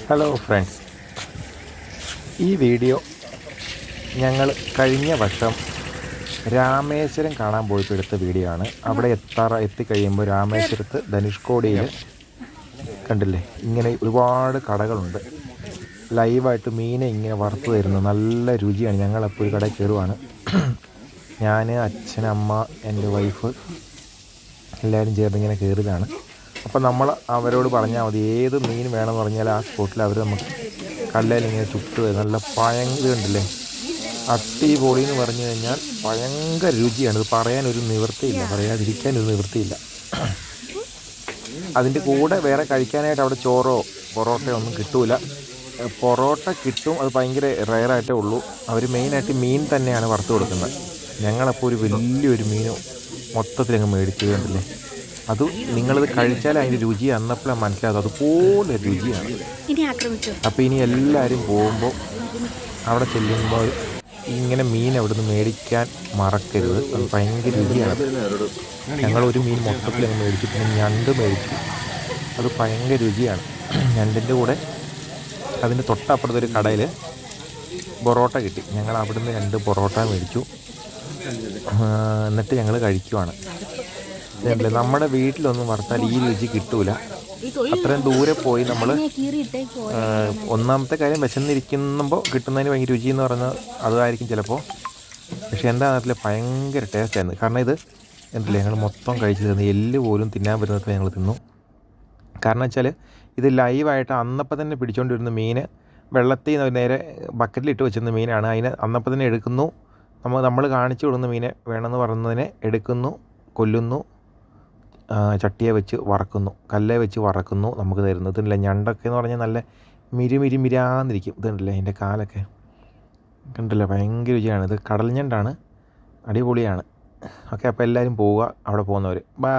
Hello friends, ഈ video ഞങ്ങൾ കഴിഞ്ഞ വർഷം രാമേശ്വരം കാണാൻ പോയപ്പോൾ എടുത്ത വീഡിയോ ആണ്. അവിടെ എത്തിക്കഴിയുമ്പോൾ രാമേശ്വരത്ത് ധനുഷ്കോടിയിൽ കണ്ടില്ലേ, ഇങ്ങനെ ഒരുപാട് കടകളുണ്ട്. ലൈവായിട്ട് മീനെ ഇങ്ങനെ വറുത്ത് തരുന്നു, നല്ല രുചിയാണ്. ഞങ്ങളപ്പോൾ ഒരു കടയിൽ കയറുവാണ്. ഞാൻ, അച്ഛൻ, അമ്മ, എൻ്റെ വൈഫ് എല്ലാവരും ചേർന്ന് ഇങ്ങനെ കയറിയതാണ്. അപ്പോൾ നമ്മൾ അവരോട് പറഞ്ഞാൽ മതി, ഏത് മീൻ വേണമെന്ന് പറഞ്ഞാൽ ആ സ്പോട്ടിൽ അവർ നമുക്ക് കല്ലയിൽ ഇങ്ങനെ ചുട്ട് നല്ല ഭയങ്കര ഉണ്ടല്ലേ, അടിപൊളി എന്ന് പറഞ്ഞു കഴിഞ്ഞാൽ ഭയങ്കര രുചിയാണ്. ഇത് പറയാനൊരു നിവൃത്തിയില്ല, പറയാതിരിക്കാനൊരു നിവൃത്തിയില്ല. അതിൻ്റെ കൂടെ വേറെ കഴിക്കാനായിട്ട് അവിടെ ചോറോ പൊറോട്ടയോ ഒന്നും കിട്ടൂല. പൊറോട്ട കിട്ടും, അത് ഭയങ്കര റെയറായിട്ടേ ഉള്ളൂ. അവർ മെയിനായിട്ട് മീൻ തന്നെയാണ് വറുത്ത് കൊടുക്കുന്നത്. ഞങ്ങളപ്പോൾ ഒരു വലിയൊരു മീൻ മൊത്തത്തിലങ്ങ് മേടിച്ചത് കണ്ടില്ലേ. അത് നിങ്ങളിത് കഴിച്ചാൽ അതിൻ്റെ രുചി അന്നപ്പോഴാണ് മനസ്സിലാകും, അതുപോലെ രുചിയാണ്. അപ്പോൾ ഇനി എല്ലാവരും പോകുമ്പോൾ അവിടെ ചെല്ലുമ്പോൾ ഇങ്ങനെ മീൻ അവിടെ നിന്ന് മേടിക്കാൻ മറക്കരുത്, അത് ഭയങ്കര രുചിയാണ്. ഞങ്ങളൊരു മീൻ മൊത്തത്തിലങ്ങ് മേടിച്ചു, പിന്നെ ഞണ്ട് മേടിച്ചു, അത് ഭയങ്കര രുചിയാണ്. ഞണ്ടിൻ്റെ കൂടെ അതിൻ്റെ തൊട്ടപ്പുറത്തൊരു കടയിൽ പൊറോട്ട കിട്ടി. ഞങ്ങൾ അവിടുന്ന് 2 പൊറോട്ട മേടിച്ചു. എന്നിട്ട് ഞങ്ങൾ കഴിക്കുവാണ്. നമ്മുടെ വീട്ടിലൊന്നും വറുത്താൽ ഈ രുചി കിട്ടൂല. അത്രയും ദൂരെ പോയി നമ്മൾ, ഒന്നാമത്തെ കാര്യം വിശന്നിരിക്കുമ്പോൾ കിട്ടുന്നതിന് ഭയങ്കര രുചി എന്ന് പറഞ്ഞാൽ അതായിരിക്കും ചിലപ്പോൾ. പക്ഷേ എൻ്റെ നാട്ടിൽ ഭയങ്കര ടേസ്റ്റായിരുന്നു. കാരണം ഇത് എന്തല്ലേ, ഞങ്ങൾ മൊത്തം കഴിച്ചു തന്നു, എല്ല് പോലും തിന്നാൻ പറ്റുന്നതൊക്കെ ഞങ്ങൾ തിന്നു. കാരണം വെച്ചാൽ ഇത് ലൈവായിട്ട് അന്നപ്പം തന്നെ പിടിച്ചുകൊണ്ടിരുന്ന മീൻ വെള്ളത്തിൽ നിന്ന് നേരെ ബക്കറ്റിലിട്ട് വെച്ചിരുന്ന മീനാണ്. അതിനെ അന്നപ്പം തന്നെ എടുക്കുന്നു, നമ്മൾ കാണിച്ചു കൊടുക്കുന്ന മീനെ വേണമെന്ന് പറയുന്നതിനെ എടുക്കുന്നു, കൊല്ലുന്നു, ചട്ടിയെ വെച്ച് വറക്കുന്നു, കല്ലേ വെച്ച് വറക്കുന്നു, നമുക്ക് തരുന്നത്. ഇതില്ല ഞണ്ടൊക്കെ എന്ന് പറഞ്ഞാൽ നല്ല മിരാന്നിരിക്കും. ഇതുണ്ടല്ലേ അതിൻ്റെ കാലൊക്കെ കണ്ടല്ലേ, ഭയങ്കര രുചിയാണ്. ഇത് കടൽ ഞണ്ടാണ്, അടിപൊളിയാണ്. ഓക്കെ, അപ്പോൾ എല്ലാവരും പോവുക, അവിടെ പോകുന്നവർ. ബൈ.